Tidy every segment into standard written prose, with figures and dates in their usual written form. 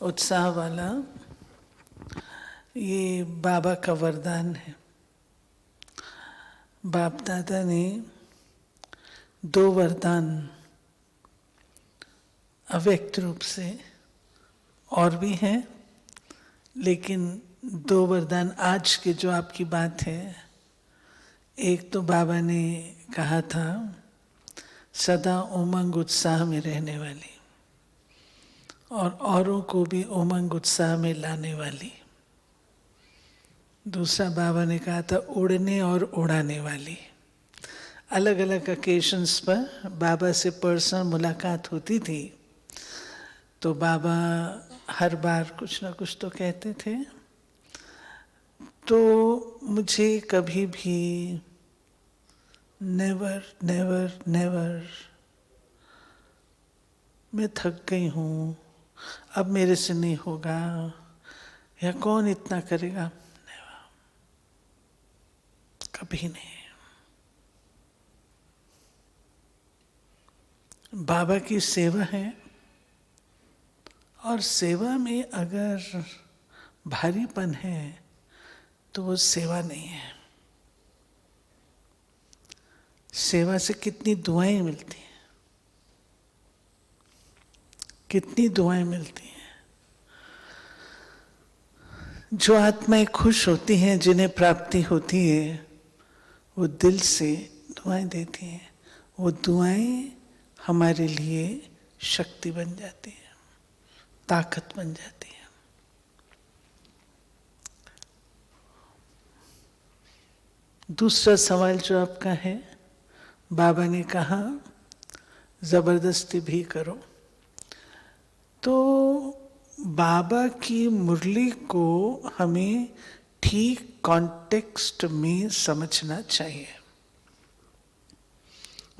उत्साह वाला, ये बाबा का वरदान है। बाप दादा ने 2 वरदान अव्यक्त रूप से, और भी हैं, लेकिन 2 वरदान आज के जो आपकी बात है, एक तो बाबा ने कहा था सदा उमंग उत्साह में रहने वाली, और औरों को भी उमंग उत्साह में लाने वाली। दूसरा बाबा ने कहा था उड़ने और उड़ाने वाली। अलग अलग ओकेशंस पर बाबा से पर्सनल मुलाकात होती थी, तो बाबा हर बार कुछ ना कुछ तो कहते थे। तो मुझे कभी भी नेवर नेवर नेवर, मैं थक गई हूँ, अब मेरे से नहीं होगा, या कौन इतना करेगा, कभी नहीं। बाबा की सेवा है, और सेवा में अगर भारीपन है तो वो सेवा नहीं है। सेवा से कितनी दुआएं मिलती हैं, कितनी दुआएं मिलती हैं। जो आत्माएं खुश होती हैं, जिन्हें प्राप्ति होती है, वो दिल से दुआएं देती हैं। वो दुआएं हमारे लिए शक्ति बन जाती हैं, ताकत बन जाती है। दूसरा सवाल जो आपका है, बाबा ने कहा जबरदस्ती भी करो। तो बाबा की मुरली को हमें ठीक कॉन्टेक्स्ट में समझना चाहिए।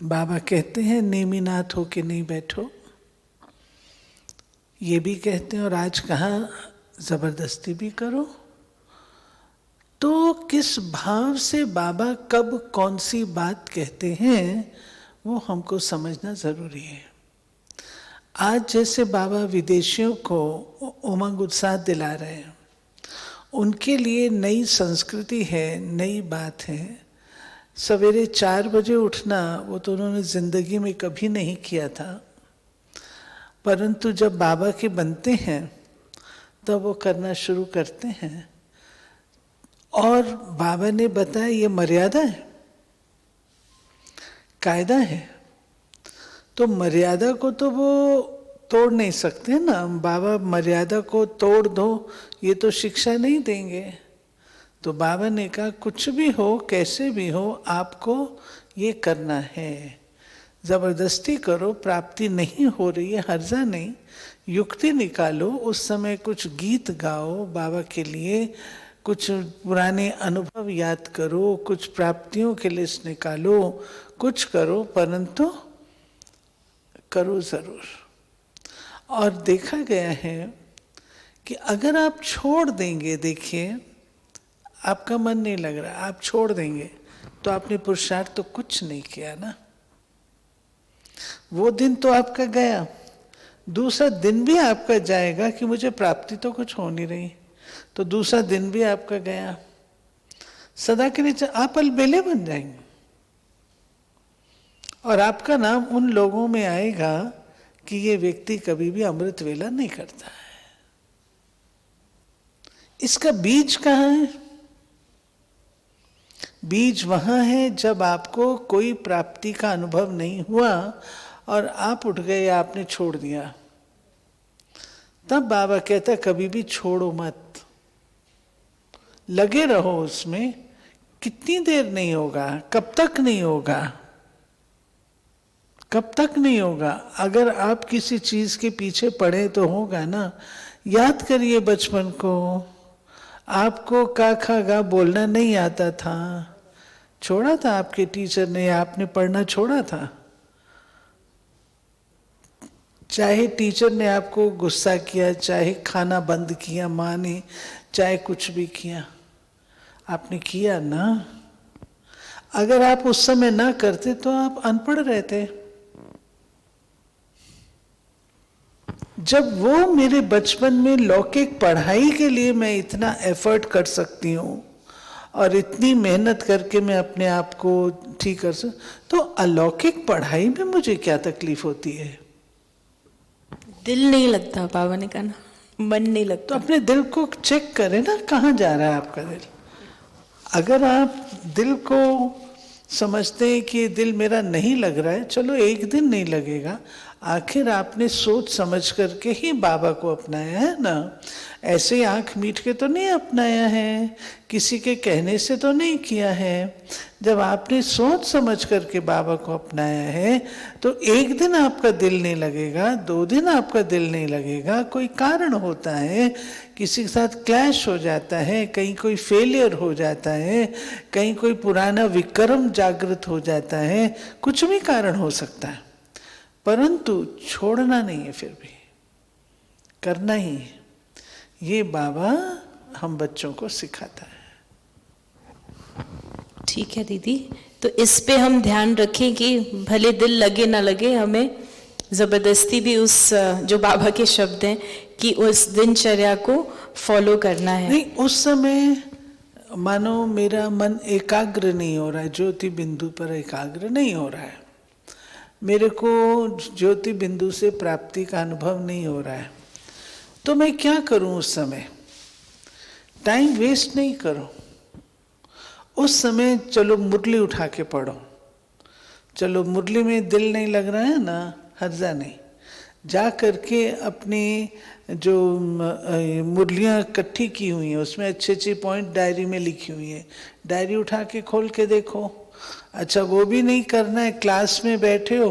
बाबा कहते हैं नेमिनाथ होके नहीं बैठो, ये भी कहते हैं, और आज कहा जबरदस्ती भी करो। तो किस भाव से बाबा कब कौन सी बात कहते हैं, वो हमको समझना जरूरी है। आज जैसे बाबा विदेशियों को उमंग उत्साह दिला रहे हैं, उनके लिए नई संस्कृति है, नई बात है। सवेरे 4 बजे उठना, वो तो उन्होंने जिंदगी में कभी नहीं किया था, परंतु जब बाबा के बनते हैं तब वो करना शुरू करते हैं। और बाबा ने बताया ये मर्यादा है, कायदा है, तो मर्यादा को तो वो तोड़ नहीं सकते ना। बाबा मर्यादा को तोड़ दो, ये तो शिक्षा नहीं देंगे। तो बाबा ने कहा कुछ भी हो, कैसे भी हो, आपको ये करना है। जबरदस्ती करो, प्राप्ति नहीं हो रही है, हर्जा नहीं, युक्ति निकालो। उस समय कुछ गीत गाओ बाबा के लिए, कुछ पुराने अनुभव याद करो, कुछ प्राप्तियों की लिस्ट निकालो, कुछ करो, परंतु करो जरूर। और देखा गया है कि अगर आप छोड़ देंगे, देखिए आपका मन नहीं लग रहा, आप छोड़ देंगे, तो आपने पुरुषार्थ तो कुछ नहीं किया ना। वो दिन तो आपका गया, दूसरा दिन भी आपका जाएगा कि मुझे प्राप्ति तो कुछ हो नहीं रही, तो दूसरा दिन भी आपका गया। सदा के लिए आप अलबेले बन जाएंगे, और आपका नाम उन लोगों में आएगा कि ये व्यक्ति कभी भी अमृत वेला नहीं करता है। इसका बीज कहाँ है? बीज वहां है जब आपको कोई प्राप्ति का अनुभव नहीं हुआ और आप उठ गए, आपने छोड़ दिया। तब बाबा कहता कभी भी छोड़ो मत, लगे रहो उसमें। कितनी देर नहीं होगा, कब तक नहीं होगा, कब तक नहीं होगा। अगर आप किसी चीज के पीछे पड़े तो होगा ना। याद करिए बचपन को, आपको का खा गा बोलना नहीं आता था, छोड़ा था आपके टीचर ने, आपने पढ़ना छोड़ा था। चाहे टीचर ने आपको गुस्सा किया, चाहे खाना बंद किया माँ ने, चाहे कुछ भी किया, आपने किया ना। अगर आप उस समय ना करते तो आप अनपढ़ रहते। जब वो मेरे बचपन में लौकिक पढ़ाई के लिए मैं इतना एफर्ट कर सकती हूँ और इतनी मेहनत करके मैं अपने आप को ठीक कर सकती, तो अलौकिक पढ़ाई में मुझे क्या तकलीफ होती है? दिल नहीं लगता, बाबा ने कहा ना, मन नहीं लगता। तो अपने दिल को चेक करें ना, कहाँ जा रहा है आपका दिल। अगर आप दिल को समझते हैं कि ये दिल मेरा नहीं लग रहा है, चलो एक दिन नहीं लगेगा, आखिर आपने सोच समझ करके ही बाबा को अपनाया है ना। ऐसे ही आंख मीट के तो नहीं अपनाया है, किसी के कहने से तो नहीं किया है। जब आपने सोच समझ करके बाबा को अपनाया है तो एक दिन आपका दिल नहीं लगेगा, 2 दिन आपका दिल नहीं लगेगा, कोई कारण होता है, किसी के साथ क्लैश हो जाता है, कहीं कोई फेलियर हो जाता है, कहीं कोई पुराना विक्रम जागृत हो जाता है, कुछ भी कारण हो सकता है, परंतु छोड़ना नहीं है, फिर भी करना ही है। ये बाबा हम बच्चों को सिखाता है। ठीक है दीदी, तो इस पे हम ध्यान रखें कि भले दिल लगे ना लगे, हमें जबरदस्ती भी उस जो बाबा के शब्द हैं कि उस दिनचर्या को फॉलो करना है। नहीं, उस समय मानो मेरा मन एकाग्र नहीं हो रहा है, ज्योति बिंदु पर एकाग्र नहीं हो रहा है, मेरे को ज्योति बिंदु से प्राप्ति का अनुभव नहीं हो रहा है, तो मैं क्या करूं? उस समय टाइम वेस्ट नहीं करो। उस समय चलो मुरली उठा के पढ़ो। चलो मुरली में दिल नहीं लग रहा है ना, हर्जा नहीं, जा करके अपनी जो मुरलियाँ इकट्ठी की हुई हैं उसमें अच्छे अच्छे पॉइंट डायरी में लिखी हुई है, डायरी उठा के खोल के देखो। अच्छा वो भी नहीं करना है, क्लास में बैठे हो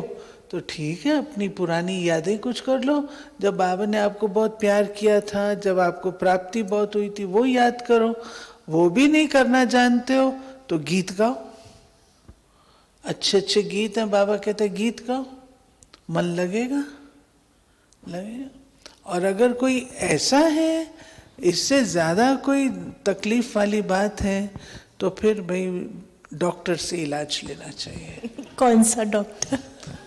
तो ठीक है, अपनी पुरानी यादें कुछ कर लो, जब बाबा ने आपको बहुत प्यार किया था, जब आपको प्राप्ति बहुत हुई थी, वो याद करो। वो भी नहीं करना जानते हो तो गीत गाओ, अच्छे अच्छे गीत हैं, बाबा कहते हैं गीत गाओ, मन लगेगा। और अगर कोई ऐसा है, इससे ज़्यादा कोई तकलीफ वाली बात है, तो फिर भाई डॉक्टर से इलाज लेना चाहिए। कौन सा डॉक्टर?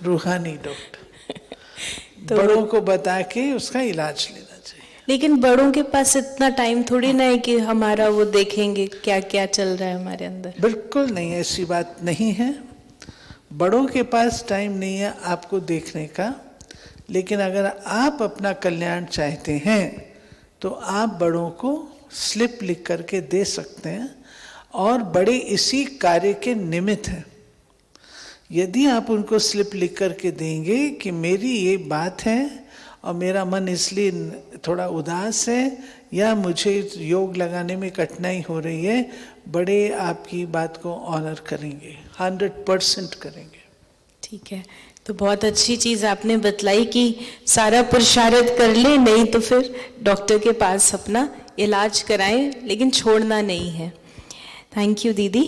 रूहानी डॉक्टर। तो बड़ों को बता के उसका इलाज लेना चाहिए। लेकिन बड़ों के पास इतना टाइम थोड़ी ना है कि हमारा वो देखेंगे क्या क्या चल रहा है हमारे अंदर। बिल्कुल नहीं, ऐसी बात नहीं है। बड़ों के पास टाइम नहीं है आपको देखने का, लेकिन अगर आप अपना कल्याण चाहते हैं तो आप बड़ों को स्लिप लिख करके दे सकते हैं, और बड़े इसी कार्य के निमित्त हैं। यदि आप उनको स्लिप लिख करके देंगे कि मेरी ये बात है और मेरा मन इसलिए थोड़ा उदास है, या मुझे योग लगाने में कठिनाई हो रही है, बड़े आपकी बात को ऑनर करेंगे, 100% करेंगे। ठीक है, तो बहुत अच्छी चीज़ आपने बतलाई कि सारा पुरुषार्थ कर ले, नहीं तो फिर डॉक्टर के पास अपना इलाज कराएं, लेकिन छोड़ना नहीं है। थैंक यू दीदी।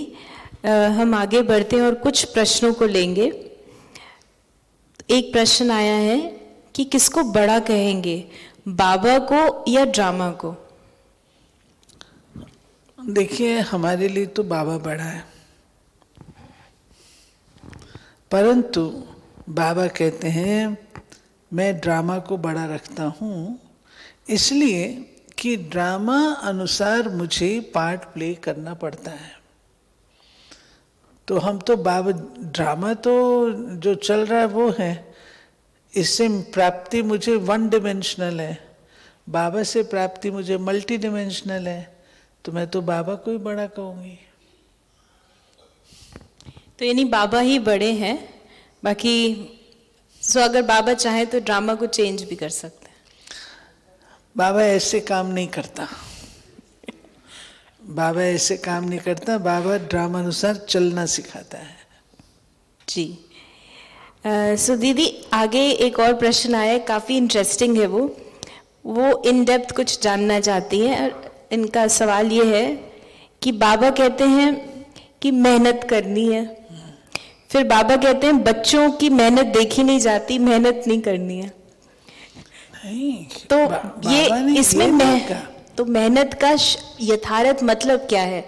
हम आगे बढ़ते हैं और कुछ प्रश्नों को लेंगे। एक प्रश्न आया है कि किसको बड़ा कहेंगे, बाबा को या ड्रामा को? देखिए, हमारे लिए तो बाबा बड़ा है, परंतु बाबा कहते हैं मैं ड्रामा को बड़ा रखता हूँ, इसलिए कि ड्रामा अनुसार मुझे पार्ट प्ले करना पड़ता है। तो हम तो बाबा, ड्रामा तो जो चल रहा है वो है, इससे प्राप्ति मुझे 1 डिमेंशनल है, बाबा से प्राप्ति मुझे मल्टी डिमेंशनल है, तो मैं तो बाबा को ही बड़ा कहूँगी। तो यानी बाबा ही बड़े हैं, बाकी सो अगर बाबा चाहे तो ड्रामा को चेंज भी कर सकते हैं। बाबा ऐसे काम नहीं करता, बाबा ऐसे काम नहीं करता, बाबा ड्रामा अनुसार चलना सिखाता है। जी। सो दीदी, आगे एक और प्रश्न आया है, काफ़ी इंटरेस्टिंग है वो इन डेप्थ कुछ जानना चाहती हैं। इनका सवाल ये है कि बाबा कहते हैं कि मेहनत करनी है, फिर बाबा कहते हैं बच्चों की मेहनत देखी नहीं जाती, मेहनत नहीं करनी है। नहीं, तो ये इसमें तो मेहनत का यथार्थ मतलब क्या है?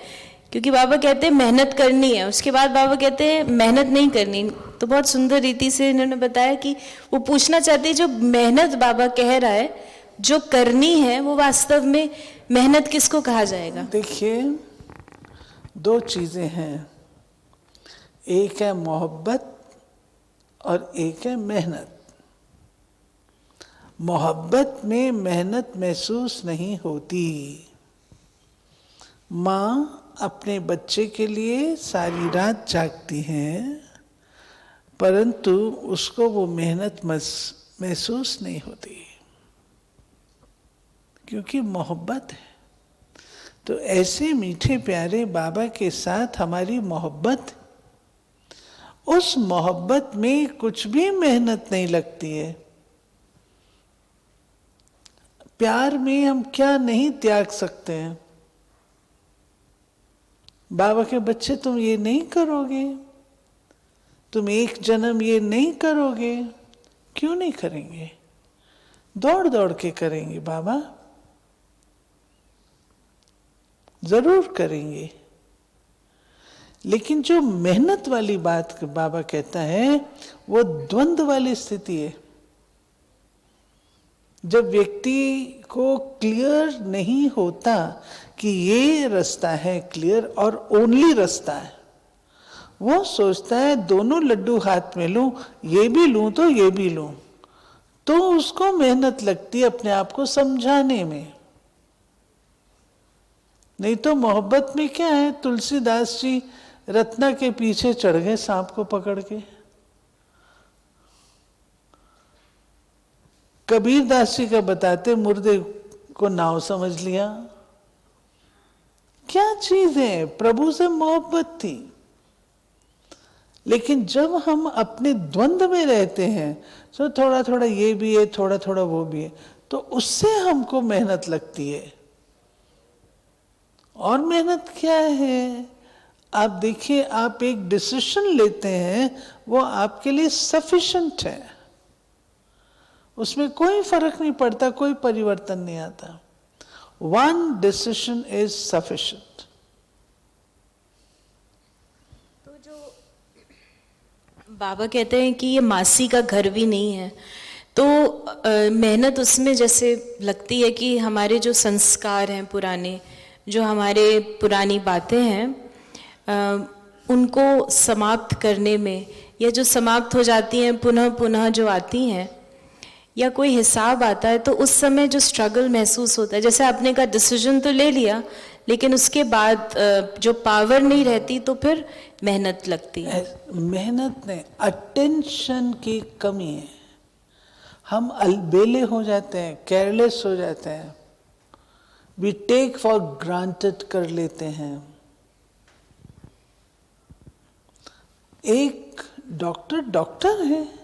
क्योंकि बाबा कहते हैं मेहनत करनी है, उसके बाद बाबा कहते हैं मेहनत नहीं करनी, तो बहुत सुंदर रीति से इन्होंने बताया कि वो पूछना चाहते हैं जो मेहनत बाबा कह रहा है जो करनी है वो वास्तव में मेहनत किसको कहा जाएगा? देखिए, दो चीजें हैं, एक है मोहब्बत और एक है मेहनत। मोहब्बत में मेहनत महसूस नहीं होती। माँ अपने बच्चे के लिए सारी रात जागती है, परंतु उसको वो मेहनत महसूस नहीं होती, क्योंकि मोहब्बत है। तो ऐसे मीठे प्यारे बाबा के साथ हमारी मोहब्बत, उस मोहब्बत में कुछ भी मेहनत नहीं लगती है। प्यार में हम क्या नहीं त्याग सकते हैं। बाबा के बच्चे, तुम ये नहीं करोगे, तुम एक जन्म ये नहीं करोगे, क्यों नहीं करेंगे? दौड़ दौड़ के करेंगे बाबा, जरूर करेंगे। लेकिन जो मेहनत वाली बात बाबा कहता है वो द्वंद्व वाली स्थिति है। जब व्यक्ति को क्लियर नहीं होता कि ये रास्ता है क्लियर और ओनली रास्ता है, वो सोचता है दोनों लड्डू हाथ में लूं, ये भी लूं तो ये भी लूं, तो उसको मेहनत लगती है अपने आप को समझाने में। नहीं तो मोहब्बत में क्या है, तुलसीदास जी रत्ना के पीछे चढ़ गए सांप को पकड़ के। कबीर दास जी का बताते, मुर्दे को नाव समझ लिया। क्या चीज है, प्रभु से मोहब्बत थी। लेकिन जब हम अपने द्वंद्व में रहते हैं, तो थोड़ा थोड़ा ये भी है, थोड़ा थोड़ा वो भी है, तो उससे हमको मेहनत लगती है। और मेहनत क्या है? आप देखिए, आप एक डिसीजन लेते हैं, वो आपके लिए सफिशिएंट है, उसमें कोई फर्क नहीं पड़ता, कोई परिवर्तन नहीं आता। One decision is sufficient. तो जो बाबा कहते हैं कि ये मासी का घर भी नहीं है, तो मेहनत उसमें जैसे लगती है कि हमारे जो संस्कार हैं पुराने, जो हमारे पुरानी बातें हैं, उनको समाप्त करने में, या जो समाप्त हो जाती हैं पुनः पुनः जो आती हैं, या कोई हिसाब आता है, तो उस समय जो स्ट्रगल महसूस होता है, जैसे आपने का डिसीजन तो ले लिया, लेकिन उसके बाद जो पावर नहीं रहती, तो फिर मेहनत लगती है। मेहनत नहीं, अटेंशन की कमी है। हम अलबेले हो जाते हैं, केयरलेस हो जाते हैं, वी टेक फॉर ग्रांटेड कर लेते हैं। एक डॉक्टर है,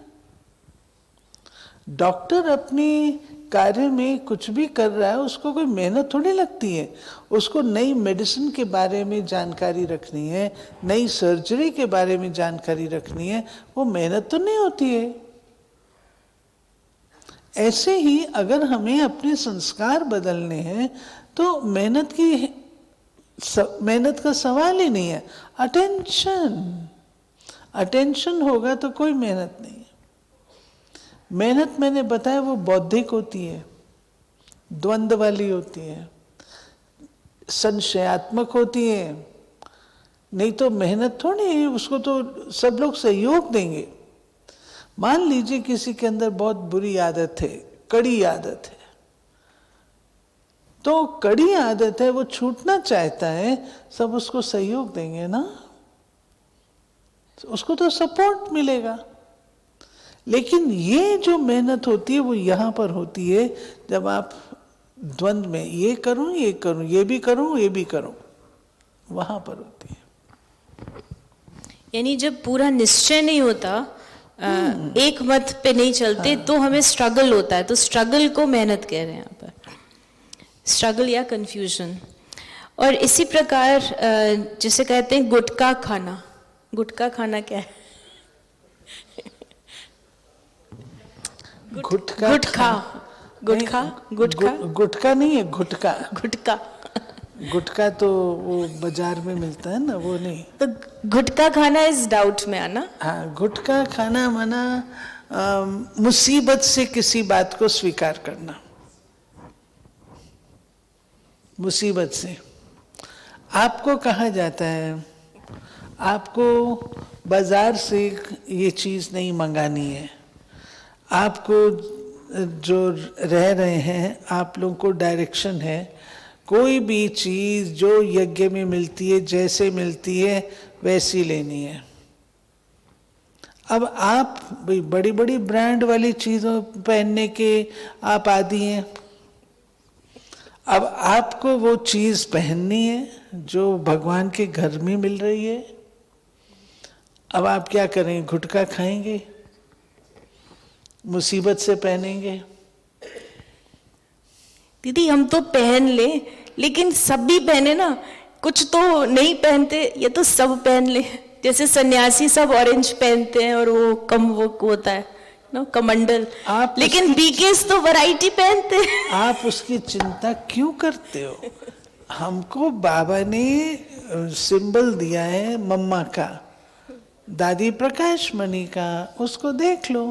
डॉक्टर अपने कार्य में कुछ भी कर रहा है, उसको कोई मेहनत थोड़ी लगती है। उसको नई मेडिसिन के बारे में जानकारी रखनी है, नई सर्जरी के बारे में जानकारी रखनी है, वो मेहनत तो नहीं होती है। ऐसे ही अगर हमें अपने संस्कार बदलने हैं, तो मेहनत का सवाल ही नहीं है। अटेंशन होगा तो कोई मेहनत नहीं है। मेहनत मैंने बताया वो बौद्धिक होती है, द्वंद्व वाली होती है, संशयात्मक होती है। नहीं तो मेहनत थोड़ी है, उसको तो सब लोग सहयोग देंगे। मान लीजिए किसी के अंदर बहुत बुरी आदत है, कड़ी आदत है, तो कड़ी आदत है, वो छूटना चाहता है, सब उसको सहयोग देंगे ना, उसको तो सपोर्ट मिलेगा। लेकिन ये जो मेहनत होती है वो यहाँ पर होती है, जब आप द्वंद्व में ये करूं, ये भी करूं, वहां पर होती है। यानी जब पूरा निश्चय नहीं होता, एक मत पे नहीं चलते, तो हमें स्ट्रगल होता है। तो स्ट्रगल को मेहनत कह रहे हैं यहाँ पर, स्ट्रगल या कंफ्यूजन। और इसी प्रकार जिसे कहते हैं गुटखा खाना, गुटखा खाना क्या है? गुटखा नहीं है, गुटका। गुटखा तो वो बाजार में मिलता है ना, वो नहीं। तो गुटखा खाना इस डाउट में आना। हाँ, गुटखा खाना माना मुसीबत से किसी बात को स्वीकार करना, मुसीबत से। आपको कहा जाता है आपको बाजार से ये चीज़ नहीं मंगानी है, आपको जो रह रहे हैं आप लोगों को डायरेक्शन है, कोई भी चीज़ जो यज्ञ में मिलती है जैसे मिलती है वैसी लेनी है। अब आप बड़ी बड़ी ब्रांड वाली चीज़ों पहनने के आप आदी हैं, अब आपको वो चीज़ पहननी है जो भगवान के घर में मिल रही है। अब आप क्या करें, गुटखा खाएंगे, मुसीबत से पहनेंगे। दीदी हम तो पहन ले, लेकिन सब भी पहने ना, कुछ तो नहीं पहनते, ये तो सब पहन ले। जैसे सन्यासी सब ऑरेंज पहनते हैं और वो कम वो होता है ना कमंडल, लेकिन बीकेस तो वैरायटी पहनते हैं। आप उसकी चिंता क्यों करते हो? हमको बाबा ने सिंबल दिया है मम्मा का, दादी प्रकाश मणि का, उसको देख लो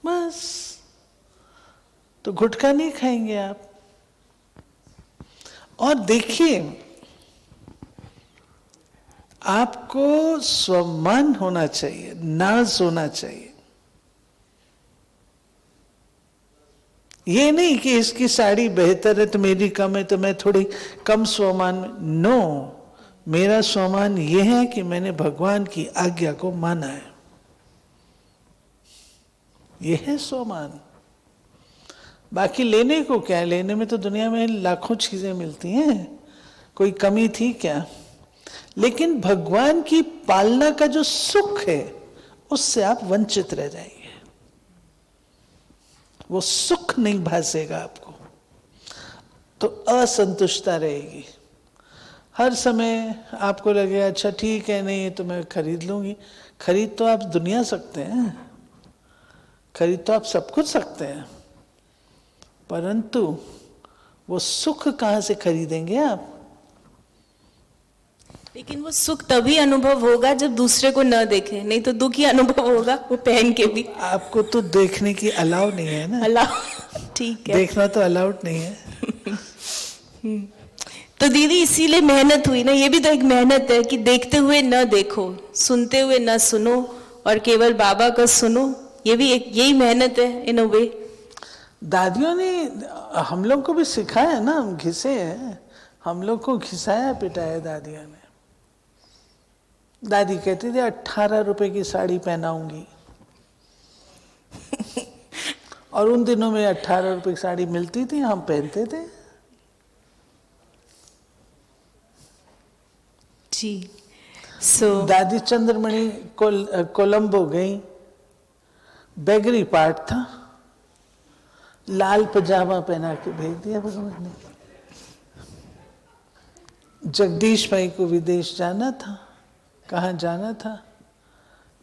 बस। तो गुटखा नहीं खाएंगे आप। और देखिए, आपको सम्मान होना चाहिए, नाज होना चाहिए। ये नहीं कि इसकी साड़ी बेहतर है तो मेरी कम है तो मैं थोड़ी कम स्वमान में। नो, मेरा स्वमान ये है कि मैंने भगवान की आज्ञा को माना है, ये है स्वमान। बाकी लेने को क्या है? लेने में तो दुनिया में लाखों चीजें मिलती हैं, कोई कमी थी क्या? लेकिन भगवान की पालना का जो सुख है उससे आप वंचित रह जाएंगे, वो सुख नहीं भासेगा आपको, तो असंतुष्टता रहेगी। हर समय आपको लगे अच्छा ठीक है, नहीं तो मैं खरीद लूंगी। खरीद तो आप दुनिया सकते हैं, खरीद तो आप सब कुछ सकते हैं, परंतु वो सुख कहाँ से खरीदेंगे आप? लेकिन वो सुख तभी अनुभव होगा जब दूसरे को न देखे, नहीं तो दुखी अनुभव होगा वो पहन के भी। आपको तो देखने की अलाउ नहीं है ना। अलाउ, ठीक है, देखना तो अलाउड नहीं है। तो दीदी इसीलिए मेहनत हुई ना, ये भी तो एक मेहनत है कि देखते हुए न देखो, सुनते हुए न सुनो और केवल बाबा का सुनो, ये भी एक यही मेहनत है इन अ वे। दादियों ने हम लोग को भी सिखाया ना, हम घिसे हैं, हम लोग को घिसाया पिटाया दादियों ने। दादी कहती थी 18 रुपए की साड़ी पहनाऊंगी और उन दिनों में 18 रुपए की साड़ी मिलती थी, हम पहनते थे। जी, दादी चंद्रमणि कोलंबो गई, बेगरी पार्ट था, लाल पजामा पहना के भेज दिया भगवान ने। जगदीश भाई को विदेश जाना था, कहाँ जाना था,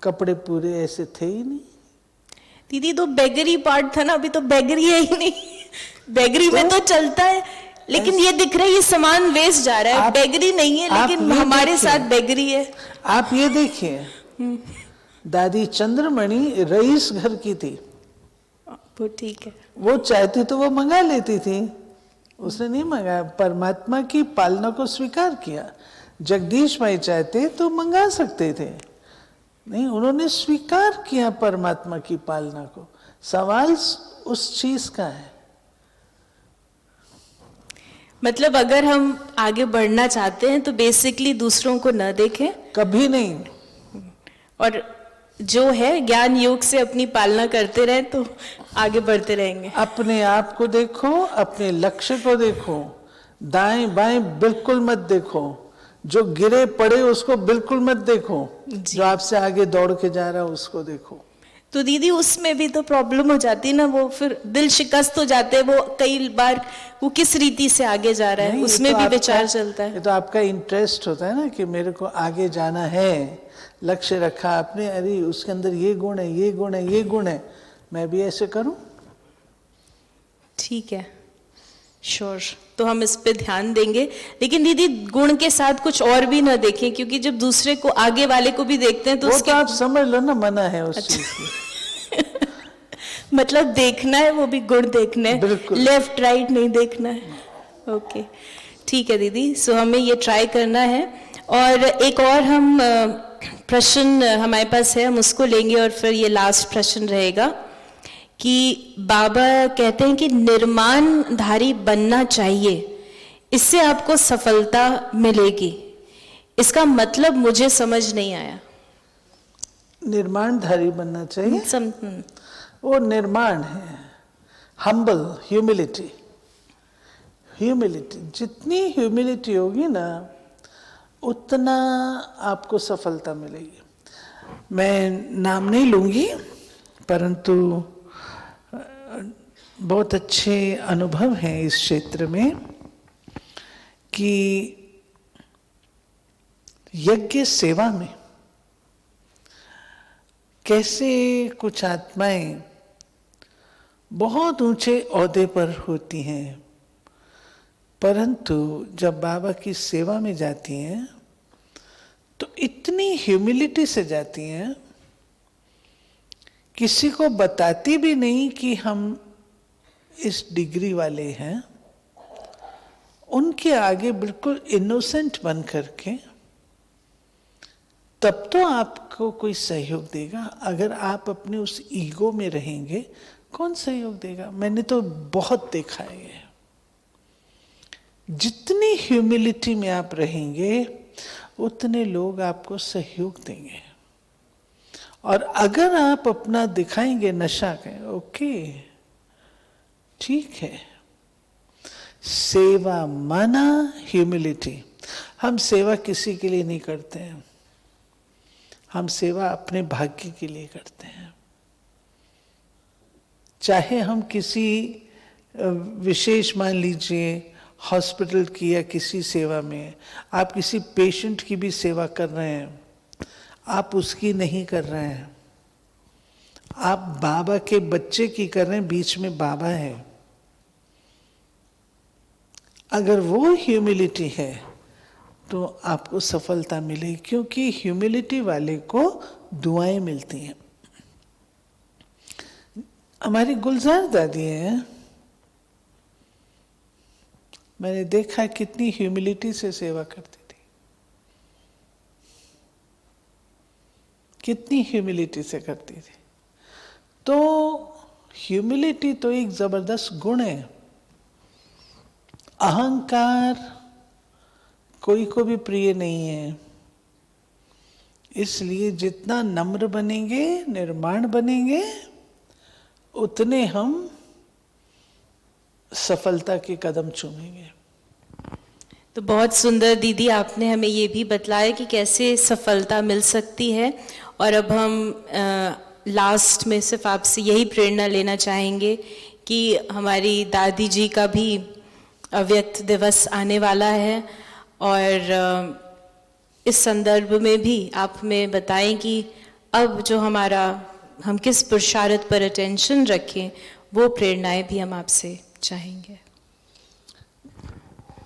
कपड़े पूरे ऐसे थे ही नहीं। दीदी तो बेगरी पार्ट था ना, अभी तो बेगरी है ही नहीं। बेगरी में तो चलता है, लेकिन ये दिख रहा है ये सामान वेस्ट जा रहा है। बेगरी नहीं है लेकिन हमारे साथ बेगरी है। आप ये देखिए, दादी चंद्रमणि रईस घर की थी, वो ठीक है, वो चाहती तो वो मंगा लेती थी, उसने नहीं मंगाया, परमात्मा की पालना को स्वीकार किया। जगदीश भाई चाहते तो मंगा सकते थे, नहीं, उन्होंने स्वीकार किया परमात्मा की पालना को। सवाल उस चीज का है। मतलब अगर हम आगे बढ़ना चाहते हैं तो बेसिकली दूसरों को न देखें, कभी नहीं, और जो है ज्ञान योग से अपनी पालना करते रहे तो आगे बढ़ते रहेंगे। अपने आप को देखो, अपने लक्ष्य को देखो, दाएं बाएं बिल्कुल मत देखो, जो गिरे पड़े उसको बिल्कुल मत देखो, जो आपसे आगे दौड़ के जा रहा है उसको देखो। तो दीदी उसमें भी तो प्रॉब्लम हो जाती है ना, वो फिर दिल शिकस्त हो जाते हैं, वो कई बार वो किस रीति से आगे जा रहा है उसमें भी विचार चलता है। ये तो आपका इंटरेस्ट होता है ना कि मेरे को आगे जाना है, लक्ष्य रखा आपने, अरे उसके अंदर ये गुण है, ये गुण है, ये गुण है, मैं भी ऐसे करूं। ठीक है, श्योर, तो हम इस पे ध्यान देंगे। लेकिन दीदी गुण के साथ कुछ और भी ना देखें, क्योंकि जब दूसरे को, आगे वाले को भी देखते हैं तो वो उसके तो आप समझ लो ना, मना है उस अच्छा। चीज की। मतलब देखना है, वो भी गुण देखना है, बिल्कुल। लेफ्ट राइट नहीं देखना है। ओके, ठीक है दीदी, सो हमें ये ट्राई करना है। और एक और हम प्रश्न हमारे पास है, हम उसको लेंगे और फिर ये लास्ट प्रश्न रहेगा कि बाबा कहते हैं कि निर्माणधारी बनना चाहिए, इससे आपको सफलता मिलेगी। इसका मतलब मुझे समझ नहीं आया। निर्माणधारी बनना चाहिए, हम्म, वो निर्माण है, हम्बल, ह्यूमिलिटी। ह्यूमिलिटी, जितनी ह्यूमिलिटी होगी ना उतना आपको सफलता मिलेगी। मैं नाम नहीं लूँगी, परंतु बहुत अच्छे अनुभव हैं इस क्षेत्र में कि यज्ञ सेवा में कैसे कुछ आत्माएं बहुत ऊंचे ओहदे पर होती हैं, परंतु जब बाबा की सेवा में जाती हैं तो इतनी ह्यूमिलिटी से जाती हैं, किसी को बताती भी नहीं कि हम इस डिग्री वाले हैं। उनके आगे बिल्कुल इनोसेंट बन करके, तब तो आपको कोई सहयोग देगा। अगर आप अपने उस ईगो में रहेंगे, कौन सहयोग देगा? मैंने तो बहुत देखा है ये। जितनी ह्यूमिलिटी में आप रहेंगे उतने लोग आपको सहयोग देंगे। और अगर आप अपना दिखाएंगे नशा के, ओके ठीक है, सेवा माना ह्यूमिलिटी। हम सेवा किसी के लिए नहीं करते हैं, हम सेवा अपने भाग्य के लिए करते हैं। चाहे हम किसी विशेष, मान लीजिए हॉस्पिटल की या किसी सेवा में आप किसी पेशेंट की भी सेवा कर रहे हैं, आप उसकी नहीं कर रहे हैं, आप बाबा के बच्चे की कर रहे हैं, बीच में बाबा है। अगर वो ह्यूमिलिटी है तो आपको सफलता मिलेगी, क्योंकि ह्यूमिलिटी वाले को दुआएं मिलती हैं। हमारी गुलजार दादी हैं, मैंने देखा कितनी ह्यूमिलिटी से सेवा करती थी, कितनी ह्यूमिलिटी से करती थी। तो ह्यूमिलिटी तो एक जबरदस्त गुण है। अहंकार कोई को भी प्रिय नहीं है, इसलिए जितना नम्र बनेंगे, निर्माण बनेंगे, उतने हम सफलता के कदम चूमेंगे। तो बहुत सुंदर दीदी, आपने हमें ये भी बतलाया कि कैसे सफलता मिल सकती है। और अब हम लास्ट में सिर्फ आपसे यही प्रेरणा लेना चाहेंगे कि हमारी दादी जी का भी अव्यक्त दिवस आने वाला है, और इस संदर्भ में भी आप हमें बताएं कि अब जो हम किस पुरुषार्थ पर अटेंशन रखें, वो प्रेरणाएं भी हम आपसे चाहेंगे।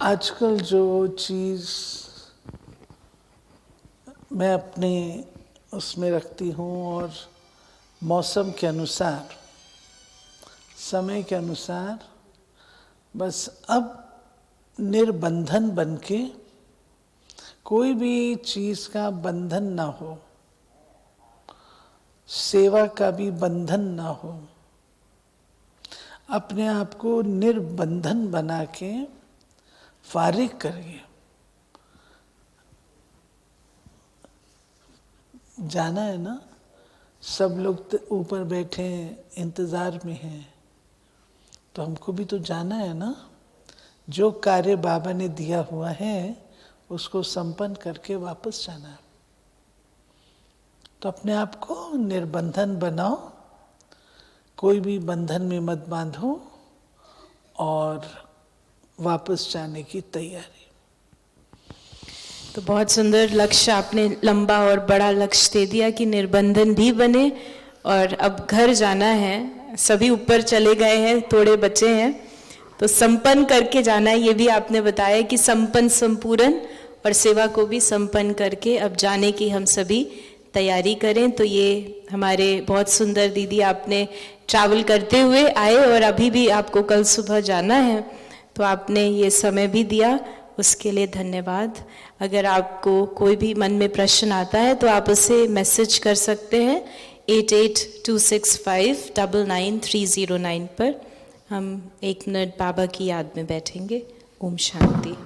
आजकल जो चीज़ मैं अपने उसमें रखती हूँ, और मौसम के अनुसार, समय के अनुसार, बस अब निर्बंधन बनके, कोई भी चीज़ का बंधन ना हो, सेवा का भी बंधन ना हो, अपने आप को निर्बंधन बना के फारिग करिए। जाना है ना, सब लोग ऊपर बैठे हैं, इंतजार में हैं, तो हमको भी तो जाना है ना। जो कार्य बाबा ने दिया हुआ है उसको संपन्न करके वापस जाना है। तो अपने आप को निर्बंधन बनाओ, कोई भी बंधन में मत बांधो, और वापस जाने की तैयारी। तो बहुत सुंदर लक्ष्य आपने, लंबा और बड़ा लक्ष्य दे दिया कि निर्बंधन भी बने, और अब घर जाना है। सभी ऊपर चले गए हैं, थोड़े बचे हैं, तो संपन्न करके जाना है, ये भी आपने बताया कि संपन्न संपूर्ण और सेवा को भी संपन्न करके अब जाने की हम सभी तैयारी करें। तो ये हमारे बहुत सुंदर दीदी, आपने ट्रैवल करते हुए आए और अभी भी आपको कल सुबह जाना है, तो आपने ये समय भी दिया, उसके लिए धन्यवाद। अगर आपको कोई भी मन में प्रश्न आता है तो आप उसे मैसेज कर सकते हैं 8826599309 पर। हम 1 मिनट बाबा की याद में बैठेंगे। ओम शांति।